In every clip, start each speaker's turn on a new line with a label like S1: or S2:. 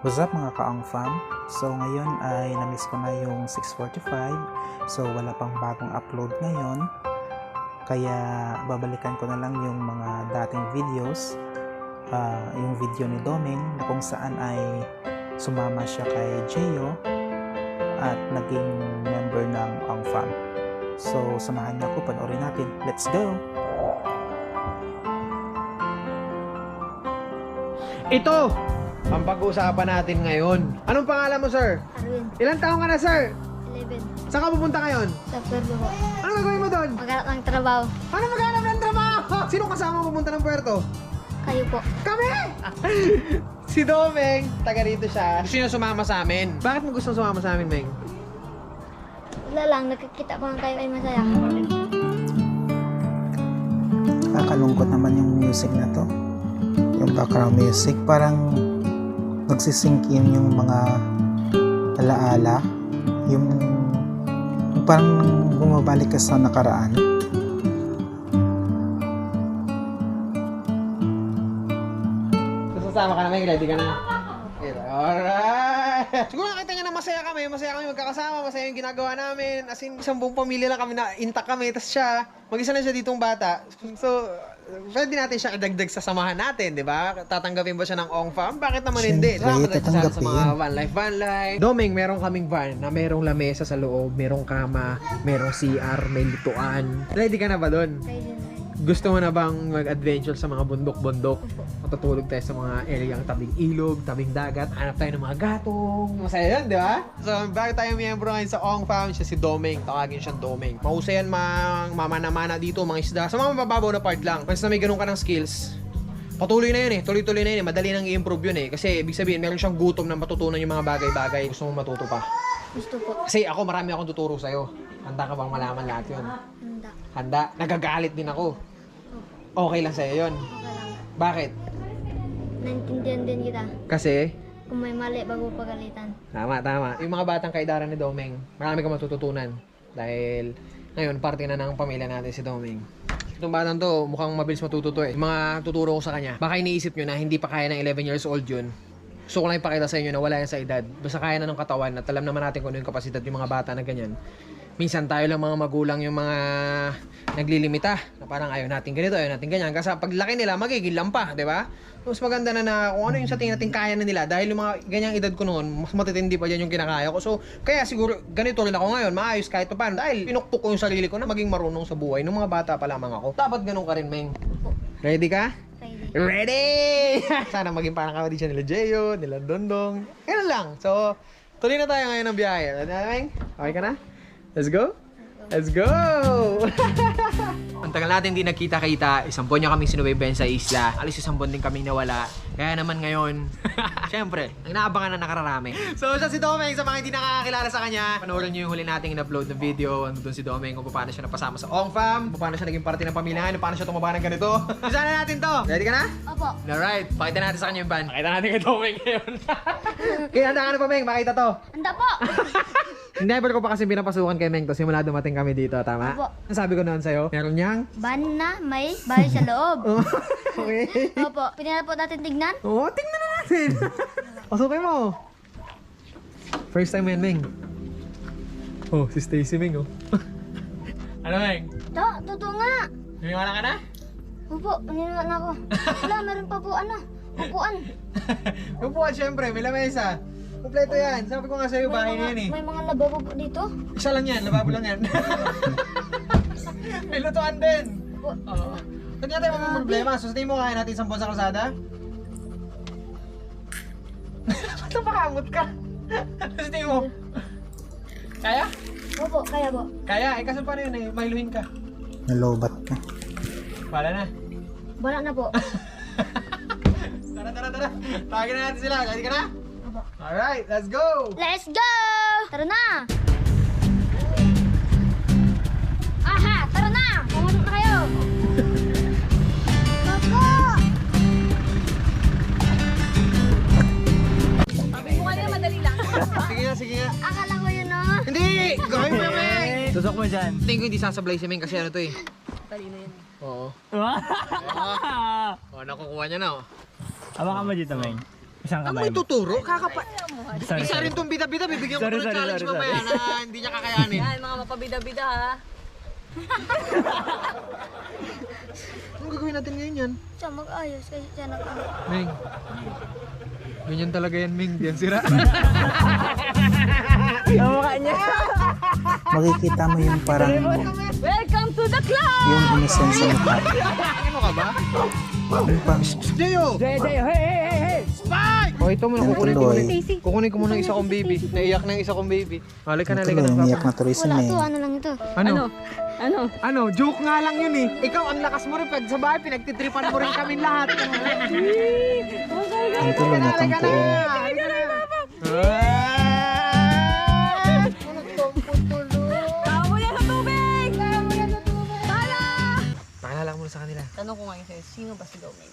S1: What's up mga ka-Ong Fam? So ngayon ay na-miss ko na yung 6:45. So wala pang bagong upload ngayon. Kaya babalikan ko na lang yung mga dating videos. Yung video ni Doming na kung saan ay sumama siya kay Jeyo at naging member ng Ong Fam. So samahan niyo ako, panoorin natin. Let's go!
S2: Ito ang pag-uusapan natin ngayon. Anong pangalan mo, sir?
S3: Arwin,
S2: Ilang taong ka na, sir?
S3: 11.
S2: Saan ka pupunta ngayon?
S3: Sa Puerto po.
S2: Anong gagawin mo doon?
S3: Maghanap ng trabaho.
S2: Ano maghanap ng trabaho? Sino kasama mo pupunta ng Puerto?
S3: Kayo po.
S2: Kami! Si Domeng, taga rito siya. Gusto niya sumama sa amin. Bakit mo gusto sumama sa amin, Meng?
S3: Wala lang, nakikita ko lang kayo ay masaya.
S1: Nakakalungkot naman yung music na to. Yung background music, parang nagsisink in yung mga alaala. Yung parang bumabalik ka sa nakaraan.
S2: Sasama ka na, Meng. Ready ka na? Alright! Siguro nakita niya na masaya kami magkakasama, masaya yung ginagawa namin. As in, isang buong pamilya lang kami na intact kami. Tapos siya, mag-isa na siya ditong bata. So, pwede natin siya idagdag sa samahan natin, di ba? Tatanggapin ba siya ng Ong Fam? Bakit naman hindi?
S1: Siyempre,
S2: Sama tayo sa
S1: tatanggapin.
S2: mga van life. Doming, meron kaming van na merong lamesa sa loob, merong kama, merong CR, may lutuan. Ready ka na ba doon?
S3: Kayo din rin.
S2: Gusto mo na bang mag-adventure sa mga bundok-bundok? Matutulog tayo sa mga areang tabing ilog, tabing dagat, hanap tayo ng mga gatong. Masaya yun, di ba? So, bago tayo miyembro ngayon sa Ong Fam, siya si Domeng. Tawagin siyang Domeng. Mahusay yan mamana-mana dito, mga isda. Sa mga mababaw na part lang. Kasi na may ganun ka ng skills, patuloy na yun eh. Tuloy-tuloy na yun eh. Madali nang i-improve yun eh. Kasi ibig sabihin, meron siyang gutom na matutunan yung mga bagay-bagay. Gusto mo matuto pa.
S3: Gusto po.
S2: Kasi ako, marami akong tuturo sa'yo. Handa ka bang malaman lahat yun?
S3: Handa.
S2: Handa. Nagagalit din ako. Okay lang sa'yo yun.
S3: Okay lang.
S2: Bakit?
S3: Naintindihan din kita.
S2: Kasi,
S3: Kung may mali, bago pagalitan.
S2: tama. Yung mga batang kaidaran ni Domeng, marami kang matututunan. Dahil, ngayon, parte na ng pamilya natin si Domeng. Itong batang to, mukhang mabilis matututo eh. Yung mga tuturo ko sa kanya, baka iniisip nyo na hindi pa kaya ng 11 years old yun. Gusto ko lang ipakita sa inyo na wala yan sa edad. Basta kaya na ng katawan at alam naman natin kung ano yung kapasidad yung mga bata na ganyan. Minsan tayo lang mga magulang yung mga naglilimita na parang ayaw natin ganito, ayaw natin ganyan. Kasi pag laki nila, magiging lampa, di ba? Mas maganda na kung ano yung sa tingin natin kaya na nila. Dahil yung mga ganyang edad ko noon, mas matitindi pa dyan yung kinakaya ko. So, kaya siguro ganito rin ako ngayon, maayos kahit pa paano. Dahil pinukpok ko yung sarili ko na maging marunong sa buhay nung mga bata pa lamang ako. Dapat ganun ka rin, Meng. Ready ka?
S3: Ready.
S2: Ready! Sana maging parang kami siya nila Jeyo, nila Dondong. Ganun lang. So, tuloy na tayo ngayon ng biyahe. Ready na, Meng? Okay ka na? Let's go? Let's go! Ang tagal natin hindi nagkita-kita, isang buwan niya kami sinubaybayan sa isla. Alis isang buwan din kaming nawala. Kaya naman ngayon, syempre, ang inaabangan na nakararami. So, siya si Domeng, sa mga hindi nakakakilala sa kanya, panoorin niyo yung huli nating in-upload na video. Ano doon si Domeng, kung paano siya napasama sa Ong Fam, kung paano siya naging parte ng pamilya ngayon, paano siya tumaba ng ganito. Isa na natin to! Ready ka na?
S3: Opo.
S2: Alright, pakita natin sa kanya yung van. Pakita natin kay Domeng ngayon. Kaya handa ka na pa, Meng, makita to.
S3: Handa po.
S2: Never ko pa kasi pinapasukan kay Meng to simula dumating kami dito, tama?
S3: Opo.
S2: Ang sabi ko noon sa'yo, meron niyang...
S3: Ban na may bahay sa loob.
S2: Okay.
S3: Opo. Pinala po natin tignan.
S2: Oo, tingnan na natin. Pasukin mo. First time yan, Meng. Oh, si Stacy, Meng, oh. Ano, Meng?
S3: Totoo nga.
S2: Naniwala ka na?
S3: Opo, paniniwala na ako. Wala, meron pa po upuan.
S2: Upuan, syempre, may lamesa. Kompleto yan. Sabi ko nga sa'yo, bahay na yan eh.
S3: May mga lababo po dito.
S2: Isa lang yan, lababo lang yan. May lutuan din.
S3: Opo.
S2: Oo. Kanya tayo mga problema. So, sa tingin mo kaya natin 10 sa kalsada? Ba't napakamot ka? Sa tingin mo? Kaya?
S3: Opo, kaya po.
S2: Kaya, eh kaso paano yun eh? Mailuhin ka.
S1: Nalobat ka.
S2: Wala na.
S3: Wala na po.
S2: Tara. Tawagin na natin sila. Ready ka na?
S3: Opo.
S2: Alright, let's go!
S3: Let's go! Tara na! Aha! Tara na! Pumasok na kayo! Opo!
S4: Sabi mo kanina madali lang.
S2: Sige nga.
S3: Akala ko yun, no?
S2: Hindi! Gawin mo na, Meng!
S5: Tusok mo dyan.
S2: Tingin ko hindi sasablay si Meng kasi ano to eh.
S4: Talino yan.
S2: Oo.
S5: Wow!
S2: Oh, nakukuha niya na oh.
S5: Hawakan mo dito, Meng.
S1: Isang
S2: Ano
S1: kamay
S2: may
S1: mo.
S2: tuturo? Kakapa...
S1: Sorry,
S2: Isa
S1: sorry.
S2: rin tong bida-bida, bibigyan ko
S1: Sorry,
S2: ng
S1: sorry,
S2: challenge
S1: sorry,
S2: mamaya na hindi niya kakayanin.
S4: Yan, mga mapabida-bida ha.
S2: Anong gagawin natin ngayon yan?
S3: Siya mag-ayos kasi siya nag-ano.
S2: Ming. Ganyan talaga yan, Ming. Yan sira.
S1: Makikita mo yung parang
S4: Welcome to the club!
S1: yung innocence sa mukha.
S2: Ano ka ba?
S1: Yung pang
S2: Jeyo! Oh, ito muna. Kukunin ko muna.
S1: tuloy.
S2: Kukunin ko muna yung isa kong baby. Naiyak na yung isa kong baby. Halik ka na, halik ka
S1: Tuloy,
S2: na.
S1: umiyak na tuloy si
S3: Wala
S1: Meng.
S3: to, ano lang ito.
S2: Ano? Ano? Joke nga lang yun eh. Ikaw, ang lakas mo rin. Pag sa bahay, pinagtitripan mo rin kami lahat.
S1: Ang tuloy na tong tuon.
S4: Tao mo yan sa tubig! Tao mo yan sa tubig! Tala!
S2: Pakilala ko muna sa kanila.
S4: Tanong ko ngayon sa'yo, sino ba si Domeng?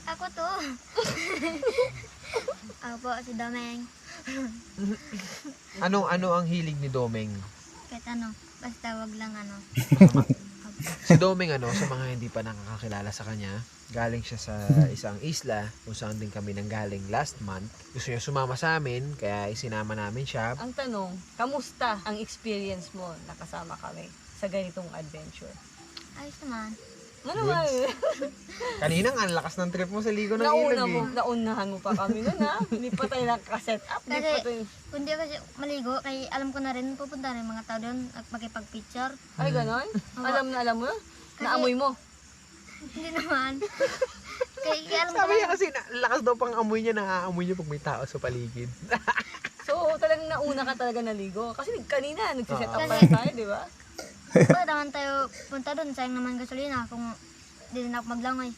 S3: Ako to. Ako po, si Domeng.
S2: Ano ang hilig ni Domeng?
S3: Kahit ano, basta wag lang ano.
S2: Si Domeng sa mga hindi pa nakakakilala sa kanya, galing siya sa isang isla kung saan din kami nanggaling last month. Gusto niya sumama sa amin, kaya isinama namin siya.
S4: Ang tanong, kamusta ang experience mo nakasama kami sa ganitong adventure?
S3: Ayos naman.
S4: Ano ba?
S2: Kanina ang lakas ng trip mo sa ligo ng ilog eh.
S4: Naunahan mo pa kami nun ha? Hindi pa tayo nakaset up. Hindi pa tayo...
S3: Kung di ako kasi maligo, kaya alam ko na rin, pupunta rin mga tao doon at makipag-picture.
S4: Ay, ganon? Alam mo? Naamoy mo?
S3: Hindi naman. kaya alam ko
S2: Sabi
S3: na,
S2: niya kasi, lakas daw pang amoy niya, naaamoy niya pag may tao sa paligid.
S4: So, talagang nauna ka talaga naligo. Kasi kanina, nagsiset up pa
S3: Kasi-
S4: tayo, di ba?
S3: bakit naman tayo punta doon, sayang naman gasolina kung di na ako maglangoy.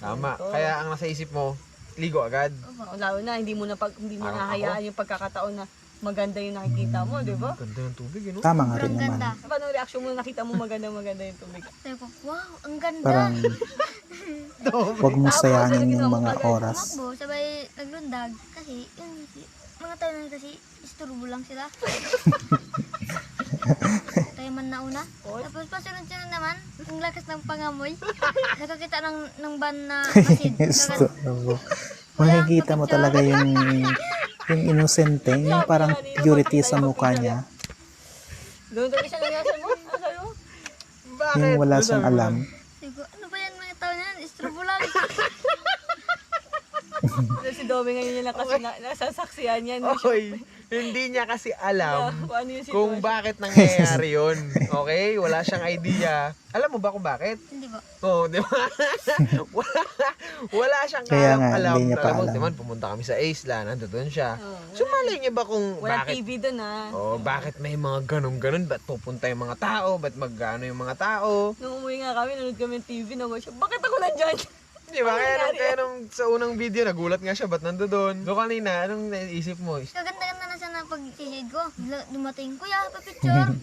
S2: Tama. Kaya ang nasa isip mo, ligo agad.
S3: Opo.
S4: Lalo na, hindi mo nahahayaan yung pagkakataon na maganda yung nakikita mo, di ba?
S2: Ganda ng tubig, no?
S1: Tama nga rin
S3: Sobrang
S1: naman.
S3: ganda.
S4: Paano ang reaction mo na nakita mo maganda yung tubig?
S3: Sabi ko, wow, ang ganda.
S1: Parang huwag mo sayangin yung mga oras.
S3: Tumakbo, sabay naglundag. Kasi, yun, mga tayo na kasi, isturbo lang sila. Tayo man nauna. Tapos pasunod-sunod naman, ang lakas ng pangamoy. Nakakita ng van na masid.
S1: Gusto mo. Makikita mo talaga yung innocente, yung parang purity sa mukha niya.
S4: Doon talaga siya nangyasa mo? Ano sabi mo?
S1: Yung wala siyang alam.
S3: Sabi ko, ano ba yan mga tao na yan? Isturbo lang.
S4: Si Domi ngayon niya lang kasi nasasaksiyan yan.
S2: Oy, hindi niya kasi alam
S4: Kung ano yung
S2: kung
S4: sitwasyon.
S2: bakit nangyayari yun. Okay? Wala siyang idea. Alam mo ba kung bakit?
S3: Hindi ba?
S2: Oo, di ba? wala siyang
S1: Kaya nga,
S2: alam.
S1: hindi niya pa
S2: Alam mo,
S1: alam.
S2: di ba, pumunta kami sa isla, nandoon siya.
S4: Oo,
S2: So, malay niya ba kung
S4: Walang
S2: bakit?
S4: TV doon ha.
S2: Oh, bakit may mga ganun-ganun? Ba't pupunta yung mga tao? Ba't magano yung mga tao?
S4: Nung umuwi nga kami, nanood kami ng TV, nawa siya, bakit ako nandyan?
S2: Di ba?
S4: Ano
S2: Kaya nung sa unang video, nagulat nga siya, ba't nandoon? So kanina, anong naisip mo?
S3: Kaganda-ganda na siya na pagsisid ko. Bigla dumating, kuya, pa-picture.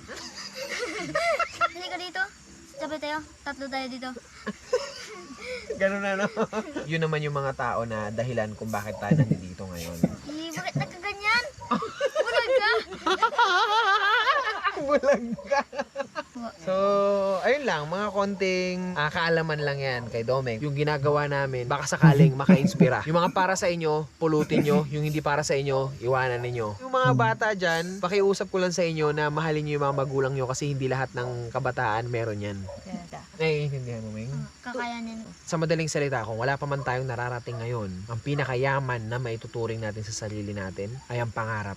S3: Halika dito. Sabay tayo. Tatlo tayo dito.
S2: Ganun na, no? Yun naman yung mga tao na dahilan kung bakit tayo nandito ngayon.
S3: Bakit nagkaganyan? Bulag ka.
S2: Bulag ka. So, ayun lang, mga konting kaalaman lang yan kay Domeng. Yung ginagawa namin, baka sakaling maka-inspira. Yung mga para sa inyo, pulutin nyo. Yung hindi para sa inyo, iwanan ninyo. Yung mga bata dyan, pakiusap ko lang sa inyo na mahalin nyo yung mga magulang nyo kasi hindi lahat ng kabataan meron yan. Naiintindihan mo, Meng?
S3: Kakayanin.
S2: Sa madaling salita, kung wala pa man tayong nararating ngayon, ang pinakayaman na maituturing natin sa sarili natin ay ang pangarap.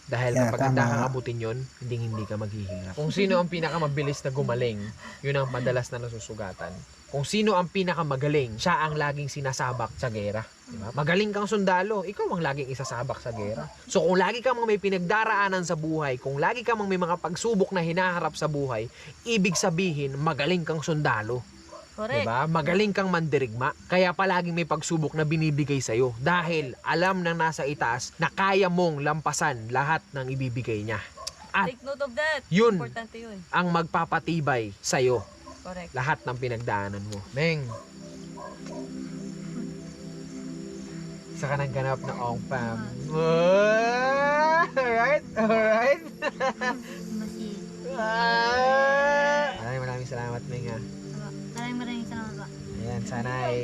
S2: Dahil
S1: Yeah,
S2: kapag hindi
S1: tama.
S2: kakabutin yun, hindi ka maghihirap. Kung sino ang pinakamabilis na gumaling, yun ang madalas na nasusugatan. Kung sino ang pinakamagaling, siya ang laging sinasabak sa gera. Diba? Magaling kang sundalo, ikaw ang laging isasabak sa gera. So kung lagi kang may pinagdaraanan sa buhay, kung lagi kang may mga pagsubok na hinaharap sa buhay, ibig sabihin, magaling kang sundalo.
S4: Correct.
S2: Diba? Magaling kang mandirigma. Kaya palaging may pagsubok na binibigay sa'yo. Dahil alam ng nasa itaas na kaya mong lampasan lahat ng ibibigay niya. At
S4: Take note of that.
S2: Yun.
S4: Importante yun.
S2: ang magpapatibay sa'yo
S4: Correct.
S2: lahat ng pinagdaanan mo. Meng, isa ka ng ganap na Ong Pam. Alright? Alright?
S3: Masid.
S2: Maraming salamat, Meng, ha.
S3: Maraming salamat ba?
S2: Ayan, sana ay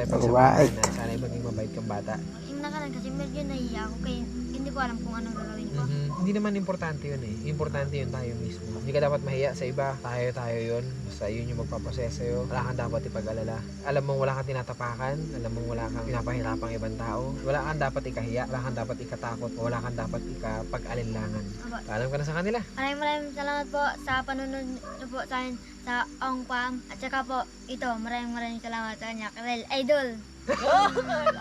S2: tayo
S1: Alright.
S2: pagsabahan na sana maging mabait kang bata.
S3: Yung nakaraan kasi medyo nahiya ako kaya hindi ko alam kung anong gagawin ko.
S2: Hindi naman importante yun eh. Importante yun tayo mismo. Hindi ka dapat mahiya sa iba. Tayo yun. Basta yun yung magpapasaya sa'yo. Wala kang dapat ipag-alala. Alam mong wala kang tinatapakan. Alam mong wala kang pinapahirapang ibang tao. Wala kang dapat ikahiya. Wala kang dapat ikatakot. Wala kang dapat ikapag-alinlangan.
S3: Aba,
S2: Paalam ka na sa kanila.
S3: maraming salamat po sa panunod niyo po sa akin sa Ong Pam. At saka po, ito, maraming salamat sa kanya. Karel, idol!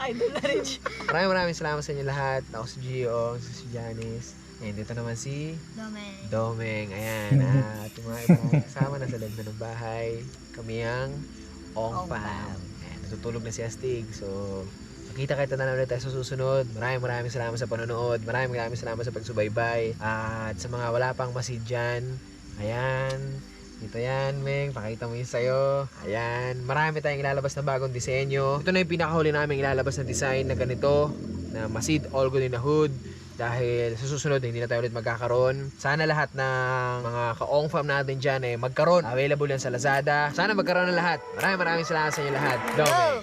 S4: Idol na rin siya.
S2: Maraming salamat sa inyo lahat. Ako si Gio, si Janice. Ayan, dito naman si
S3: Domeng.
S2: Domeng. Ayan. At yung mga ibang kasama na sa loob na ng bahay. Kami ang Ong
S4: Ong
S2: Pam.
S4: Pam.
S2: Ayan, natutulog na si Astig. So, makita na ulit tayo sa susunod. Maraming salamat sa panonood. Maraming salamat sa pagsubaybay. At sa mga wala pang masid dyan, ayan. Dito yan, Meng. Pakita mo yun sa'yo. Ayan. Marami tayong ilalabas na bagong disenyo. Ito na yung pinakahuli namin ilalabas na design na ganito. Na masid all good in the hood. Dahil sa susunod, hindi na tayo ulit magkakaroon. Sana lahat ng mga ka-Ong Fam natin dyan magkaroon. Available yan sa Lazada. Sana magkaroon ng lahat. Maraming salamat sa inyo lahat. Domeng.